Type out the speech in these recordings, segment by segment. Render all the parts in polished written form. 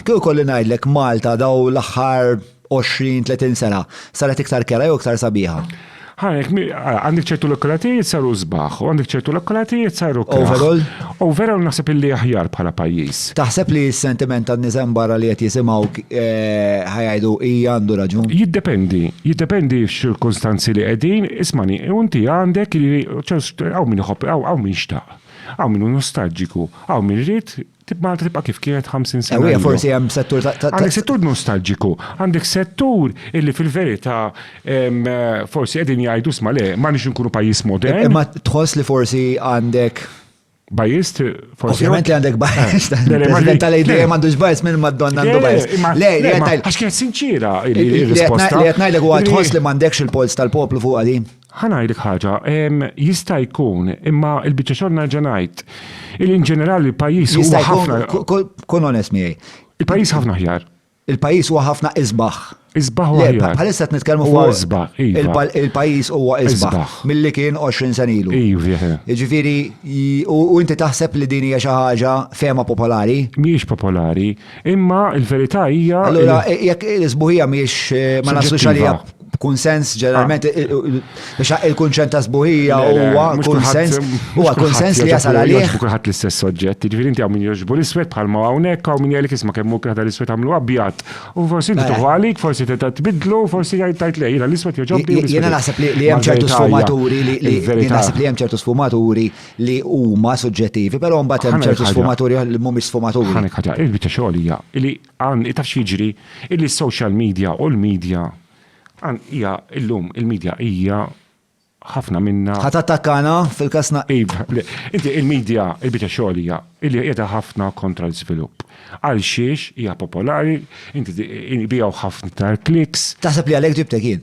Kieku kolli ngħidlek Malta daw l-aħħar 20-30 sena saret iktar kera jew iktar sabiħa. Għandek ċertu lokalatijiet saru sbaħ, u għandek ċertu lokalatijiet saru Overall? Overall naħseb illi aħjar bħala pajjiż. Taħseb li s-sentiment tan niżem barra li qed jisimgħu ħajgħidu hija għandu raġun? Jiddependi x-ċirkunstanzi li qegħdin, ismani, inti għandek li hawn min iħobb hawn min xtaq, hawn min nostalġiku, hawn min rid Malta tibqa' kif kienet 50 sena. Ewwieqa forsi hemm settur Għandek settur nostalġiku, għandek settur illi fil-verità forsi qegħdin jgħidu sma' le m'għandniex inkunu pajjiż modern. Imma tħoss li forsi għandek Bajjiż forsi. Ovvjament li għandek bajjiż. President tal-idea m'għandux bajjiż minn Madonna għandu bajjiż. Le, għax kienet sinċira il-risposta. Li qed ngħidlek huwa tħoss li m'għandekx il-pols tal-poplu fuq għadin. Ħanajlek ħaġa, jista' jkun imma l-biċċa xogħol nerġa' ngħid in ġenerali l-pajjiż huwa ħafna. Kun onest miegħi. Il-pajjiż ħafna ħjar. Il-pajjiż huwa ħafna isbaħ. Isbaħ huwa ħjar. Bħalissa qed nitkellmu fuq isbaħ. Il-pajjiż huwa isbaħ milli kien 20 sen ilu. Jiġifieri u inti taħseb li din hija xi ħaġa fehma popolari? Mhijiex popolari, imma l-verità hija. Allura jekk l-isbuħija mhijiex ma naslux għalija kunsens ġeneralment il-kunċett ta' sbuħija huwa kunsens li jasal għalih. Kulħadd l-istess soġġett, jiġifieri inti hawn min jogħġbu l-iswed bħalma hawnhekk hawn min jgħidlek isma' kemm hu kien l-iswed għamlu abjad. U forsi inti tuħu għalik, forsi tbidlu, forsi tajt lej jiena l-iswed jogħġobni. Jiena naħseb li hemm ċertu sfumaturi li naħseb li hemm ċertu sfumaturi li huma suġġettivi, però mbagħad hemm ċertu sfumaturi li mhumiex sfumaturi. Ħanek ħaġa, il-biċċa xogħol hija li taf x'jiġri illi s-social media u l-media hija illum il-medja hija ħafna minna. Ħadd attakkana fil-kasna. Inti il-medja il-biċċa xogħol hija li qiegħda ħafna kontra l-iżvilupp. Għal xiex hija popolari, inti bijaw ħafna tar kliks. Taħseb li għalhekk ġibtek jien?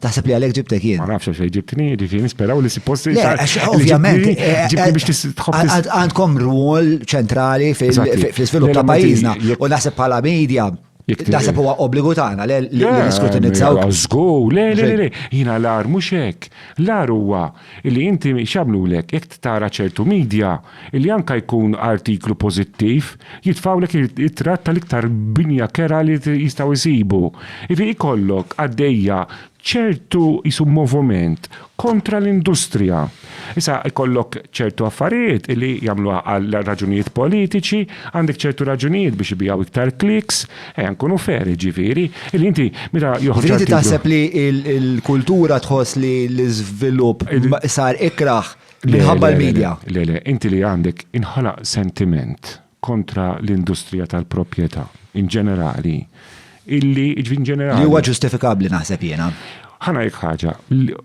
Taħseb li għalhekk ġibtek jien? Ma nafx xejn ġibtni, jiġifieri nisperaw li suppost. Ovvjament. Għandkom rwol ċentrali fil-iżvilupp ta' pajjiżna u naħseb bħala medja. Naħseb huwa obbligu tagħna li niskrutinizzaw. Le, jiena l-ar mhux hekk. L-ar huwa li inti x'għamlulek jekk tara ċertu media li anke jkun artiklu pożittiv jitfawlek it-tratt tal-iktar binja kera li jistgħu jsibu. Ifi ikollok għaddejja ċertu jisu moviment kontra l-industrija. Issa jkollok ċertu affarijiet li jagħmlu għal raġunijiet politiċi, għandek ċertu raġunijiet biex ibijaw iktar kliks, nkunu feri ġifieri, li inti meta joħroġ. Inti taħseb li l-kultura tħoss li l-iżvilupp sar ikraħ minħabba l-medja. Le, inti li għandek inħolaq sentiment kontra l-industrija tal-proprjetà in ġenerali. Illi ġenerali. Li huwa ġustifikabbli naħseb jiena. Ħana jekk ħaġa,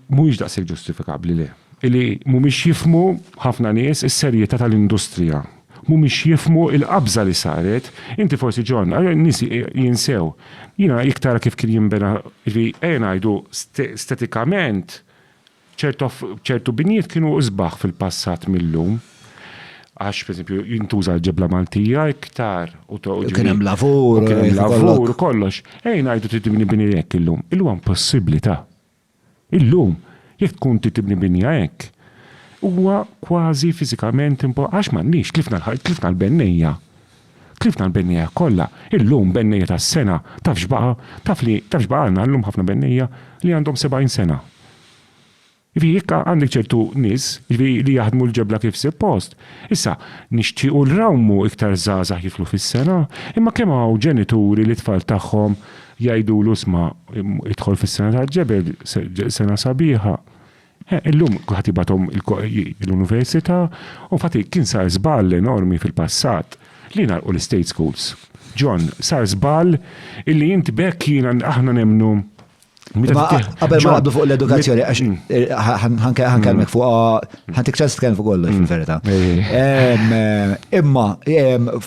mhuwiex daqshekk ġustifikabbli le. Illi mhumiex jifhmu ħafna nies is-serjetà tal-industrija. Mhumiex jifhmu l-qabża li saret, inti forsi John, nies jinsew. Jiena jekk tara kif kien jinbena li ngħidu estetikament ċertu binijiet kienu isbaħ fil-passat millum. Għax, per esempio, jintuża l-ġebla Maltija iktar. Kien hemm lavur. Lavur, kollox. Ngħidu tibni bini hekk illum. Illum possibbli ta'. Illum, jekk tkun tibni bini hekk, huwa kważi fiżikament għax m'għandniex tlifna l-bennejja. Tlifna l-bennejja kollha. Illum bennejja tas-sena taf x'baqa' għandna llum ħafna bennejja li għandhom 70 sena. Jekk għandek ċertu nies li jaħdmu l-ġebla kif suppost. Issa, nixtiequ l-rawmu iktar żgħażagħ jiflu fis-sena, imma kemm hawn ġenituri li tfal tagħhom jgħidulu isma' idħol fis-sena tal-ġebel sena sabiħa. Illum kulħadd jibgħathom l-università u infatti kien sar żball enormi fil-passat li nagħlqu l-state schools. John, sar żball illi inti bekk jiena aħna nemnu. Qabel ma nabdu fuq l-edukazzjoni, ħankelmek fuq, ħantik ċans tkellem fuq kollox fil-verità. Imma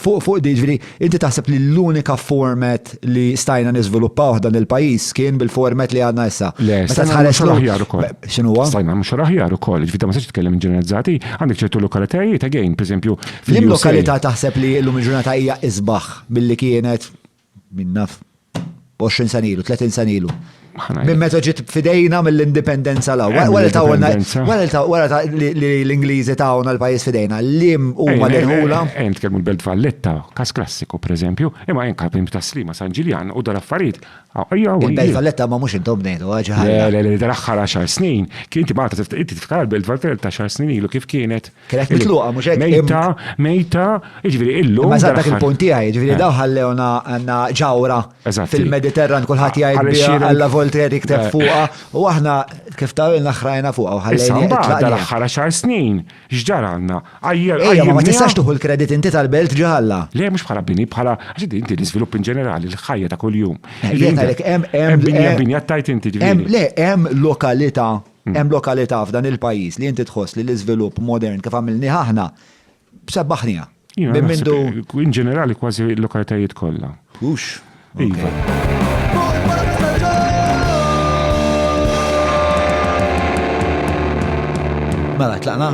fuq diġri, inti taħseb li l-unika format li stajna niżviluppaw dan il-pajjiż kien bil-format li għandna issa. Stajna mhux aħjar ukoll. X'inhuwa? Stajna mhux aħjar ukoll, ġifieri ma sax titkellem ġeneralizzati, għandek ċertu lokalitajiet again, pereżempju. Fl-lokalità taħseb li llum il-ġurnata hija isbaħ billi kienet min naf 20 sen ilu, 30 sen ilu. Minn meta ġiet fidejna mill-indipendenza la. Wara li l-Ingliżi tawna l-pajjiż fidejna, lim huma l-irħula. Ent kelmu l-Belt Valletta, kas klassiku pereżempju, imma hemm kapim ta' Slima San Ġiljan u dar affarijiet. Il-Belt Valletta ma mhux intom ngħidu ħaġa. Le dar-aħħar 10 snin, kien inti tifkar il-Belt Valletta 10 snin ilu kif kienet. Kienet mitluqa mhux hekk. Mejta, jiġifieri illum. Ma dak il-punt tiegħi, jiġifieri daw ħallewna għandna ġawra fil-Mediterran kulħadd jgħid biha alla Voltaire jikteb fuqha u aħna kif tawilna ħrajna fuqha u ħallejna. Dar-aħħar 10 snin x'ġara għandna. Ejja ma tistax tuħu l-kredit inti tal-Belt ġalla. Le mhux bħala bini bħala għax inti l-iżvilupp in ġenerali l-ħajja ta' kuljum. Binja tajt inti ġifieri. Le hemm lokalità f'dan il-pajjiż li inti tħoss li l-iżvilupp modern kif għamilni aħna b'sebbaħnija. In ġenerali kważi l-lokalitajiet kollha. Ux. Iva. Mela tlaqna.